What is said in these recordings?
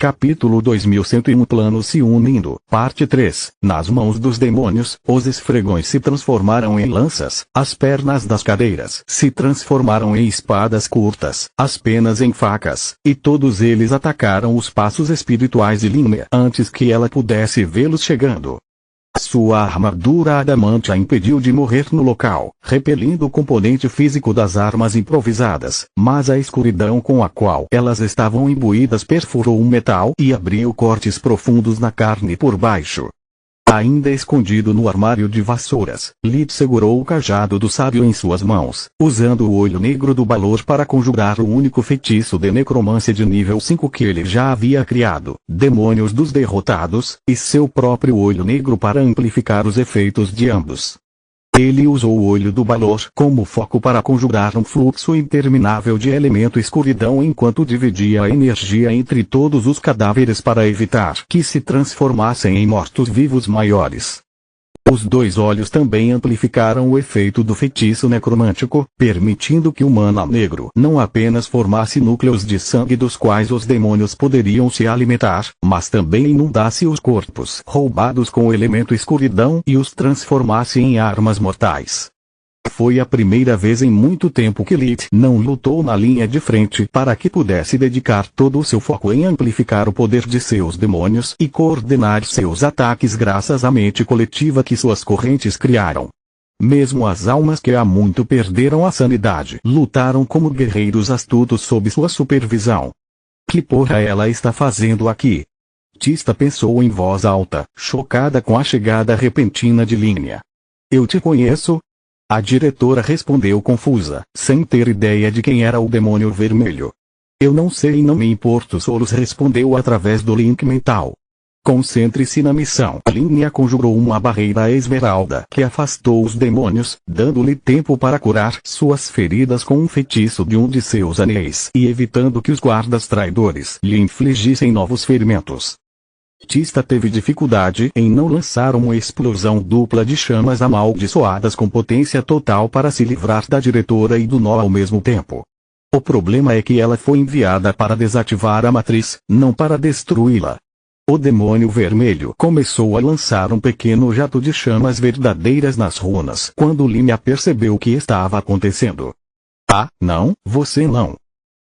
Capítulo 2101 Planos se unindo, parte 3. Nas mãos dos demônios, os esfregões se transformaram em lanças, as pernas das cadeiras se transformaram em espadas curtas, as penas em facas, e todos eles atacaram os passos espirituais de Línia antes que ela pudesse vê-los chegando. Sua armadura adamante a impediu de morrer no local, repelindo o componente físico das armas improvisadas, mas a escuridão com a qual elas estavam imbuídas perfurou o metal e abriu cortes profundos na carne por baixo. Ainda escondido no armário de vassouras, Lid segurou o cajado do sábio em suas mãos, usando o olho negro do Balor para conjurar o único feitiço de necromância de nível 5 que ele já havia criado, Demônios dos Derrotados, e seu próprio olho negro para amplificar os efeitos de ambos. Ele usou o olho do Balor como foco para conjurar um fluxo interminável de elemento escuridão enquanto dividia a energia entre todos os cadáveres para evitar que se transformassem em mortos-vivos maiores. Os dois olhos também amplificaram o efeito do feitiço necromântico, permitindo que o mana negro não apenas formasse núcleos de sangue dos quais os demônios poderiam se alimentar, mas também inundasse os corpos roubados com o elemento escuridão e os transformasse em armas mortais. Foi a primeira vez em muito tempo que Lid não lutou na linha de frente para que pudesse dedicar todo o seu foco em amplificar o poder de seus demônios e coordenar seus ataques graças à mente coletiva que suas correntes criaram. Mesmo as almas que há muito perderam a sanidade lutaram como guerreiros astutos sob sua supervisão. Que porra ela está fazendo aqui? Tista pensou em voz alta, chocada com a chegada repentina de Línia. Eu te conheço? A diretora respondeu confusa, sem ter ideia de quem era o demônio vermelho. Eu não sei e não me importo. Solos respondeu através do link mental. Concentre-se na missão. Línia conjurou uma barreira esmeralda que afastou os demônios, dando-lhe tempo para curar suas feridas com um feitiço de um de seus anéis e evitando que os guardas traidores lhe infligissem novos ferimentos. Tista teve dificuldade em não lançar uma explosão dupla de chamas amaldiçoadas com potência total para se livrar da diretora e do nó ao mesmo tempo. O problema é que ela foi enviada para desativar a matriz, não para destruí-la. O demônio vermelho começou a lançar um pequeno jato de chamas verdadeiras nas runas quando Línia percebeu o que estava acontecendo. Ah, não, você não.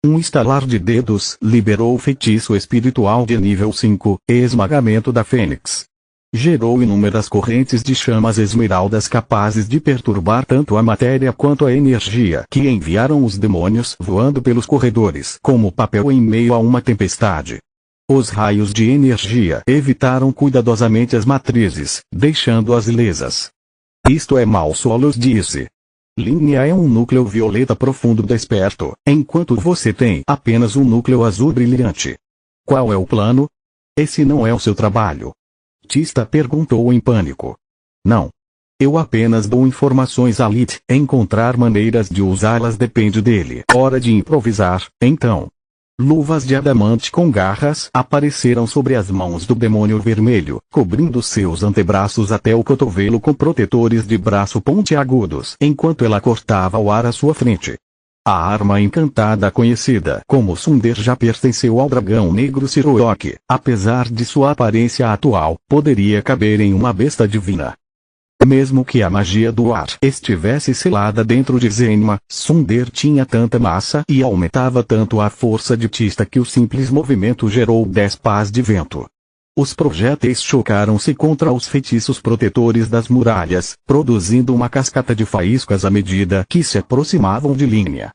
Um estalar de dedos liberou o feitiço espiritual de nível 5, Esmagamento da Fênix. Gerou inúmeras correntes de chamas esmeraldas capazes de perturbar tanto a matéria quanto a energia que enviaram os demônios voando pelos corredores como papel em meio a uma tempestade. Os raios de energia evitaram cuidadosamente as matrizes, deixando-as ilesas. Isto é mal, Solos disse. Línia é um núcleo violeta profundo desperto, enquanto você tem apenas um núcleo azul brilhante. Qual é o plano? Esse não é o seu trabalho. Tista perguntou em pânico. Não. Eu apenas dou informações a Lid. Encontrar maneiras de usá-las depende dele. Hora de improvisar, então. Luvas de adamante com garras apareceram sobre as mãos do demônio vermelho, cobrindo seus antebraços até o cotovelo com protetores de braço pontiagudos, enquanto ela cortava o ar à sua frente. A arma encantada conhecida como Sunder já pertenceu ao dragão negro Sirook, apesar de sua aparência atual, poderia caber em uma besta divina. Mesmo que a magia do ar estivesse selada dentro de Zenma, Sunder tinha tanta massa e aumentava tanto a força de Tista que o simples movimento gerou 10 pás de vento. Os projéteis chocaram-se contra os feitiços protetores das muralhas, produzindo uma cascata de faíscas à medida que se aproximavam de Línia.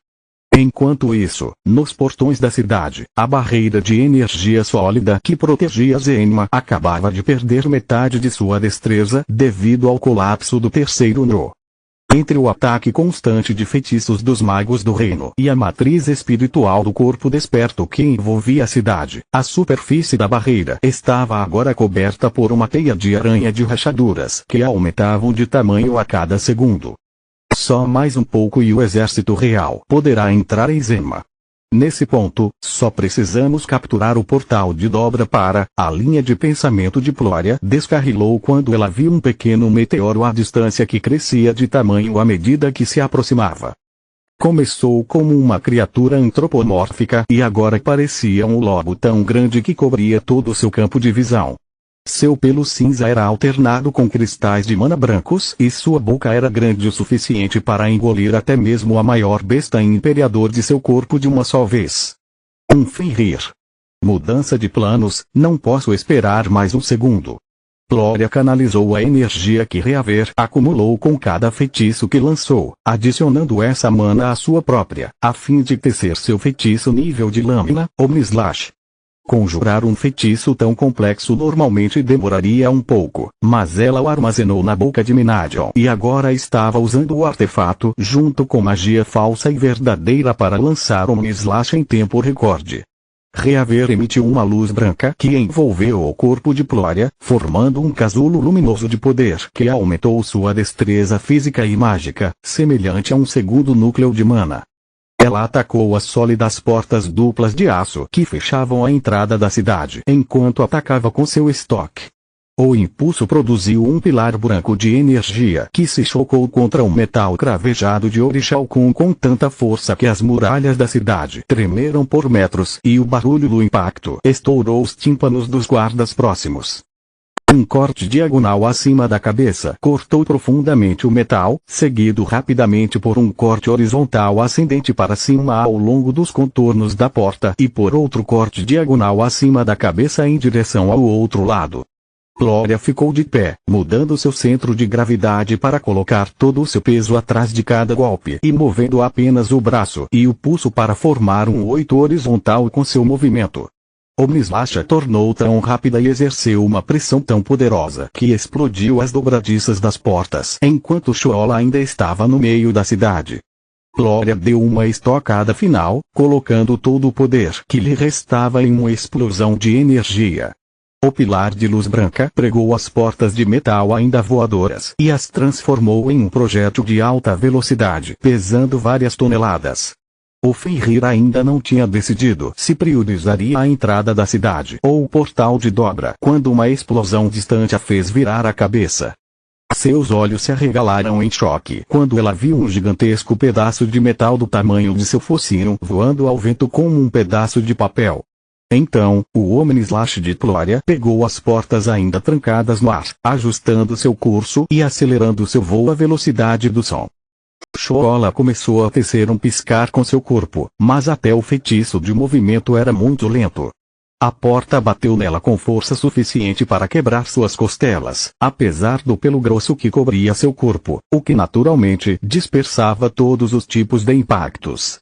Enquanto isso, nos portões da cidade, a barreira de energia sólida que protegia Zenma acabava de perder metade de sua destreza devido ao colapso do terceiro nó. Entre o ataque constante de feitiços dos magos do reino e a matriz espiritual do corpo desperto que envolvia a cidade, a superfície da barreira estava agora coberta por uma teia de aranha de rachaduras que aumentavam de tamanho a cada segundo. Só mais um pouco e o exército real poderá entrar em Zenma. Nesse ponto, só precisamos capturar o portal de dobra para... A linha de pensamento de Plória descarrilou quando ela viu um pequeno meteoro à distância que crescia de tamanho à medida que se aproximava. Começou como uma criatura antropomórfica e agora parecia um lobo tão grande que cobria todo o seu campo de visão. Seu pelo cinza era alternado com cristais de mana brancos e sua boca era grande o suficiente para engolir até mesmo a maior besta imperador de seu corpo de uma só vez. Um Fenrir. Mudança de planos, não posso esperar mais um segundo. Glória canalizou a energia que Reaver acumulou com cada feitiço que lançou, adicionando essa mana à sua própria, a fim de tecer seu feitiço nível de lâmina, Omnislash. Conjurar um feitiço tão complexo normalmente demoraria um pouco, mas ela o armazenou na boca de Minadion e agora estava usando o artefato junto com magia falsa e verdadeira para lançar Omnislash em tempo recorde. Reaver emitiu uma luz branca que envolveu o corpo de Glória, formando um casulo luminoso de poder que aumentou sua destreza física e mágica, semelhante a um segundo núcleo de mana. Ela atacou as sólidas portas duplas de aço que fechavam a entrada da cidade enquanto atacava com seu estoque. O impulso produziu um pilar branco de energia que se chocou contra um metal cravejado de Orixalcum com tanta força que as muralhas da cidade tremeram por metros e o barulho do impacto estourou os tímpanos dos guardas próximos. Um corte diagonal acima da cabeça cortou profundamente o metal, seguido rapidamente por um corte horizontal ascendente para cima ao longo dos contornos da porta e por outro corte diagonal acima da cabeça em direção ao outro lado. Glória ficou de pé, mudando seu centro de gravidade para colocar todo o seu peso atrás de cada golpe e movendo apenas o braço e o pulso para formar um 8 horizontal com seu movimento. Omnislash tornou tão rápida e exerceu uma pressão tão poderosa que explodiu as dobradiças das portas enquanto Shola ainda estava no meio da cidade. Glória deu uma estocada final, colocando todo o poder que lhe restava em uma explosão de energia. O pilar de luz branca pregou as portas de metal ainda voadoras e as transformou em um projétil de alta velocidade pesando várias toneladas. O Fenrir ainda não tinha decidido se priorizaria a entrada da cidade ou o portal de dobra quando uma explosão distante a fez virar a cabeça. Seus olhos se arregalaram em choque quando ela viu um gigantesco pedaço de metal do tamanho de seu focinho voando ao vento como um pedaço de papel. Então, o Omnislash de Glória pegou as portas ainda trancadas no ar, ajustando seu curso e acelerando seu voo à velocidade do som. Shola começou a tecer um piscar com seu corpo, mas até o feitiço de movimento era muito lento. A porta bateu nela com força suficiente para quebrar suas costelas, apesar do pelo grosso que cobria seu corpo, o que naturalmente dispersava todos os tipos de impactos.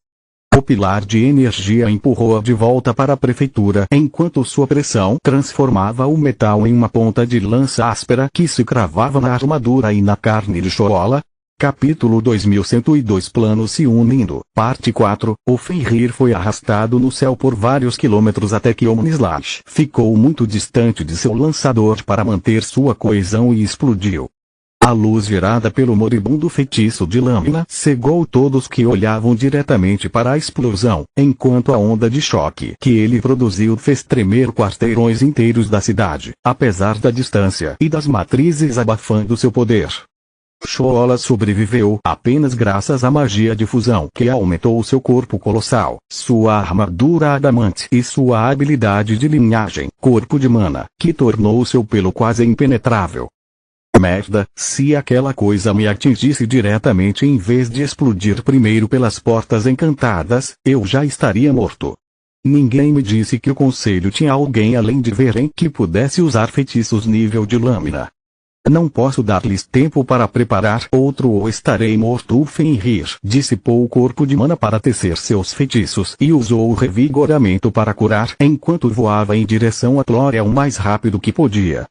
O pilar de energia empurrou-a de volta para a prefeitura enquanto sua pressão transformava o metal em uma ponta de lança áspera que se cravava na armadura e na carne de Shola. Capítulo 2102 Planos se unindo, parte 4, o Fenrir foi arrastado no céu por vários quilômetros até que Omnislash ficou muito distante de seu lançador para manter sua coesão e explodiu. A luz gerada pelo moribundo feitiço de lâmina cegou todos que olhavam diretamente para a explosão, enquanto a onda de choque que ele produziu fez tremer quarteirões inteiros da cidade, apesar da distância e das matrizes abafando seu poder. Shola sobreviveu apenas graças à magia de fusão que aumentou seu corpo colossal, sua armadura adamante e sua habilidade de linhagem, corpo de mana, que tornou seu pelo quase impenetrável. Merda, se aquela coisa me atingisse diretamente em vez de explodir primeiro pelas portas encantadas, eu já estaria morto. Ninguém me disse que o conselho tinha alguém além de Veren que pudesse usar feitiços nível de lâmina. Não posso dar-lhes tempo para preparar outro ou estarei morto. O Fenrir dissipou o corpo de mana para tecer seus feitiços e usou o revigoramento para curar enquanto voava em direção a Glória o mais rápido que podia.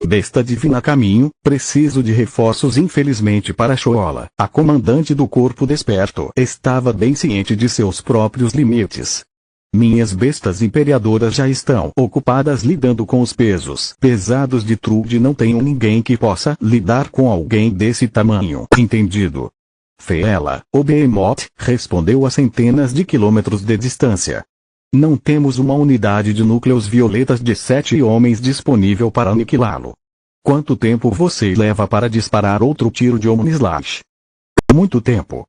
Besta divina a caminho, preciso de reforços infelizmente para Shola. A comandante do corpo desperto estava bem ciente de seus próprios limites. Minhas bestas imperadoras já estão ocupadas lidando com os pesos pesados de Trude. Não tenho ninguém que possa lidar com alguém desse tamanho. Entendido? Fela, o Behemoth, respondeu a centenas de quilômetros de distância. Não temos uma unidade de núcleos violetas de 7 homens disponível para aniquilá-lo. Quanto tempo você leva para disparar outro tiro de Omnislash? Muito tempo.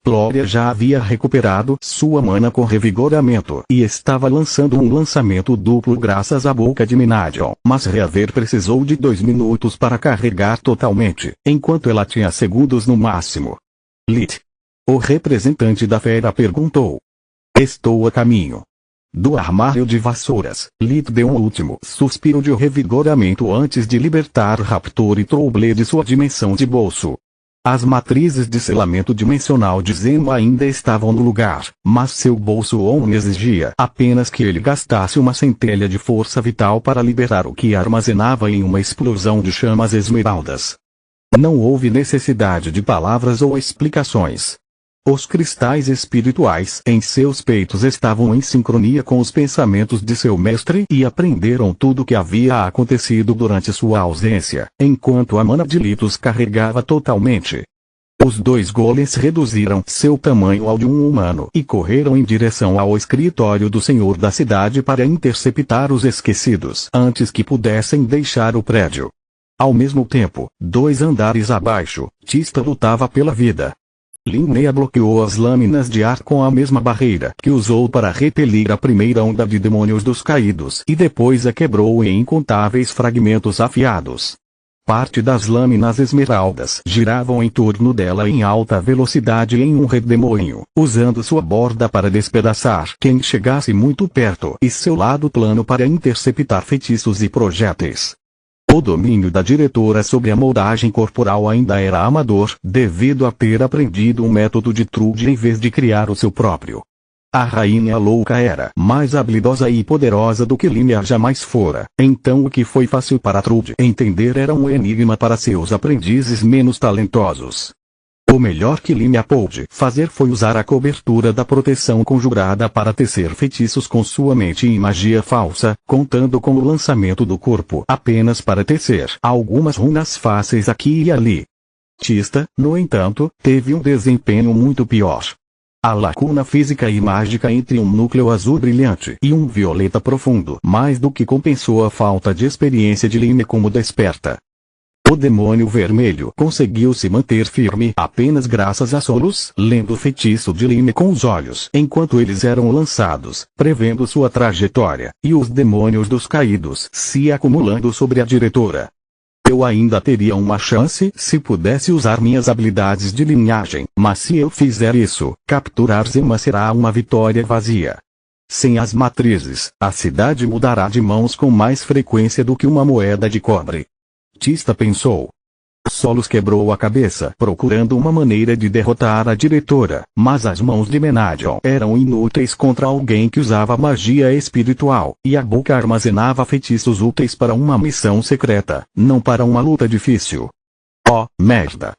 Glória já havia recuperado sua mana com revigoramento e estava lançando um lançamento duplo graças à boca de Menadion, mas Reaver precisou de 2 minutos para carregar totalmente, enquanto ela tinha segundos no máximo. Lit. O representante da fera perguntou. Estou a caminho. Do armário de vassouras, Lit deu um último suspiro de revigoramento antes de libertar Raptor e Trouble de sua dimensão de bolso. As matrizes de selamento dimensional de Zemo ainda estavam no lugar, mas seu bolso Omni exigia apenas que ele gastasse uma centelha de força vital para liberar o que armazenava em uma explosão de chamas esmeraldas. Não houve necessidade de palavras ou explicações. Os cristais espirituais em seus peitos estavam em sincronia com os pensamentos de seu mestre e aprenderam tudo o que havia acontecido durante sua ausência, enquanto a mana de Litos carregava totalmente. Os 2 golems reduziram seu tamanho ao de um humano e correram em direção ao escritório do senhor da cidade para interceptar os esquecidos antes que pudessem deixar o prédio. Ao mesmo tempo, 2 andares abaixo, Tista lutava pela vida. Linnea bloqueou as lâminas de ar com a mesma barreira que usou para repelir a primeira onda de demônios dos caídos e depois a quebrou em incontáveis fragmentos afiados. Parte das lâminas esmeraldas giravam em torno dela em alta velocidade em um redemoinho, usando sua borda para despedaçar quem chegasse muito perto e seu lado plano para interceptar feitiços e projéteis. O domínio da diretora sobre a moldagem corporal ainda era amador, devido a ter aprendido um método de Trude em vez de criar o seu próprio. A rainha louca era mais habilidosa e poderosa do que Linnea jamais fora, então o que foi fácil para Trude entender era um enigma para seus aprendizes menos talentosos. O melhor que Linnea pôde fazer foi usar a cobertura da proteção conjurada para tecer feitiços com sua mente em magia falsa, contando com o lançamento do corpo apenas para tecer algumas runas fáceis aqui e ali. Tista, no entanto, teve um desempenho muito pior. A lacuna física e mágica entre um núcleo azul brilhante e um violeta profundo mais do que compensou a falta de experiência de Linnea como desperta. O demônio vermelho conseguiu se manter firme apenas graças a Solus, lendo o feitiço de Linnea com os olhos enquanto eles eram lançados, prevendo sua trajetória, e os demônios dos caídos se acumulando sobre a diretora. Eu ainda teria uma chance se pudesse usar minhas habilidades de linhagem, mas se eu fizer isso, capturar Zema será uma vitória vazia. Sem as matrizes, a cidade mudará de mãos com mais frequência do que uma moeda de cobre. Tista pensou. Solus quebrou a cabeça procurando uma maneira de derrotar a diretora, mas as mãos de Menadion eram inúteis contra alguém que usava magia espiritual, e a boca armazenava feitiços úteis para uma missão secreta, não para uma luta difícil. Oh, merda!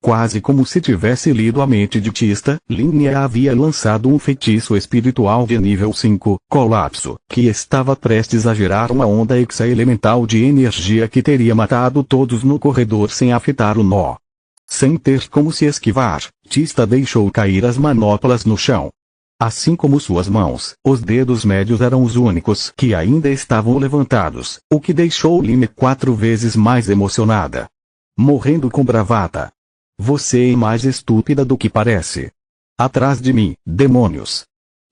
Quase como se tivesse lido a mente de Tista, Linnea havia lançado um feitiço espiritual de nível 5, Colapso, que estava prestes a gerar uma onda hexa-elemental de energia que teria matado todos no corredor sem afetar o nó. Sem ter como se esquivar, Tista deixou cair as manoplas no chão. Assim como suas mãos, os dedos médios eram os únicos que ainda estavam levantados, o que deixou Linnea 4 vezes mais emocionada. Morrendo com bravata. Você é mais estúpida do que parece. Atrás de mim, demônios.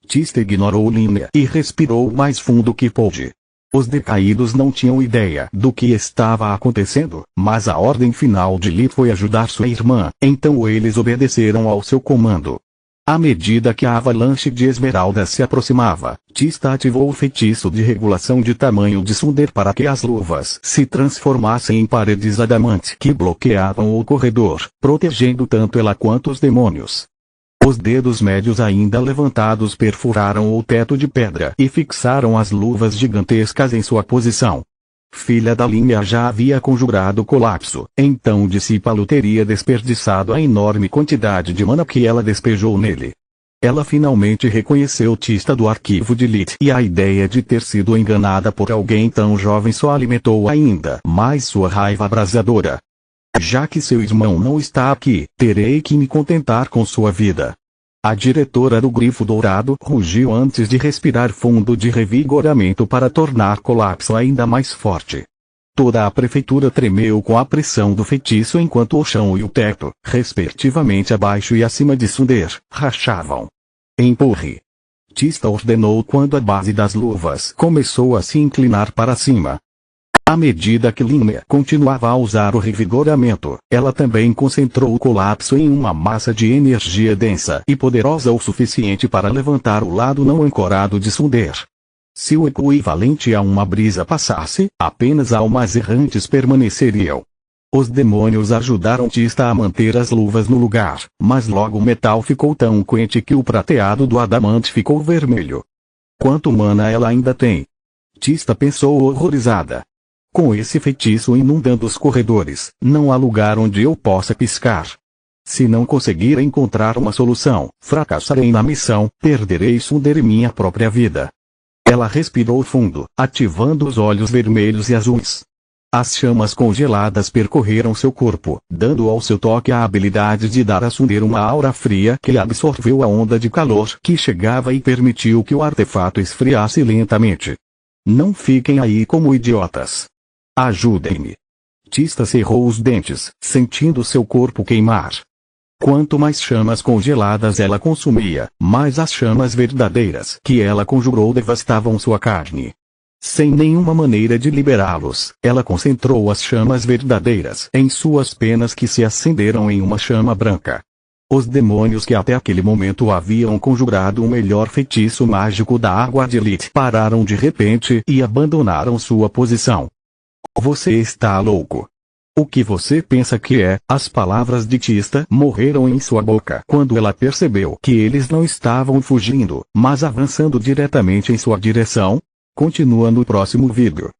Tista ignorou Linnea e respirou o mais fundo que pôde. Os decaídos não tinham ideia do que estava acontecendo, mas a ordem final de Lee foi ajudar sua irmã, então eles obedeceram ao seu comando. À medida que a avalanche de esmeraldas se aproximava, Tista ativou o feitiço de regulação de tamanho de Sunder para que as luvas se transformassem em paredes adamante que bloqueavam o corredor, protegendo tanto ela quanto os demônios. Os dedos médios ainda levantados perfuraram o teto de pedra e fixaram as luvas gigantescas em sua posição. Filha da Linnea já havia conjurado o colapso, então Dissipalo teria desperdiçado a enorme quantidade de mana que ela despejou nele. Ela finalmente reconheceu Tista do arquivo de Lit e a ideia de ter sido enganada por alguém tão jovem só alimentou ainda mais sua raiva abrasadora. Já que seu irmão não está aqui, terei que me contentar com sua vida. A diretora do Grifo Dourado rugiu antes de respirar fundo de revigoramento para tornar Colapso ainda mais forte. Toda a prefeitura tremeu com a pressão do feitiço enquanto o chão e o teto, respectivamente abaixo e acima de Sundar, rachavam. Empurre! Tista ordenou quando a base das luvas começou a se inclinar para cima. À medida que Linnea continuava a usar o revigoramento, ela também concentrou o colapso em uma massa de energia densa e poderosa o suficiente para levantar o lado não ancorado de Sundar. Se o equivalente a uma brisa passasse, apenas almas errantes permaneceriam. Os demônios ajudaram Tista a manter as luvas no lugar, mas logo o metal ficou tão quente que o prateado do adamante ficou vermelho. Quanto mana ela ainda tem? Tista pensou horrorizada. Com esse feitiço inundando os corredores, não há lugar onde eu possa piscar. Se não conseguir encontrar uma solução, fracassarei na missão, perderei Sundar e minha própria vida. Ela respirou fundo, ativando os olhos vermelhos e azuis. As chamas congeladas percorreram seu corpo, dando ao seu toque a habilidade de dar a Sundar uma aura fria que absorveu a onda de calor que chegava e permitiu que o artefato esfriasse lentamente. Não fiquem aí como idiotas. Ajudem-me. Tista cerrou os dentes, sentindo seu corpo queimar. Quanto mais chamas congeladas ela consumia, mais as chamas verdadeiras que ela conjurou devastavam sua carne. Sem nenhuma maneira de liberá-los, ela concentrou as chamas verdadeiras em suas penas que se acenderam em uma chama branca. Os demônios que até aquele momento haviam conjurado o melhor feitiço mágico da água de Lilith pararam de repente e abandonaram sua posição. Você está louco. O que você pensa que é? As palavras de Tista morreram em sua boca quando ela percebeu que eles não estavam fugindo, mas avançando diretamente em sua direção. Continua no próximo vídeo.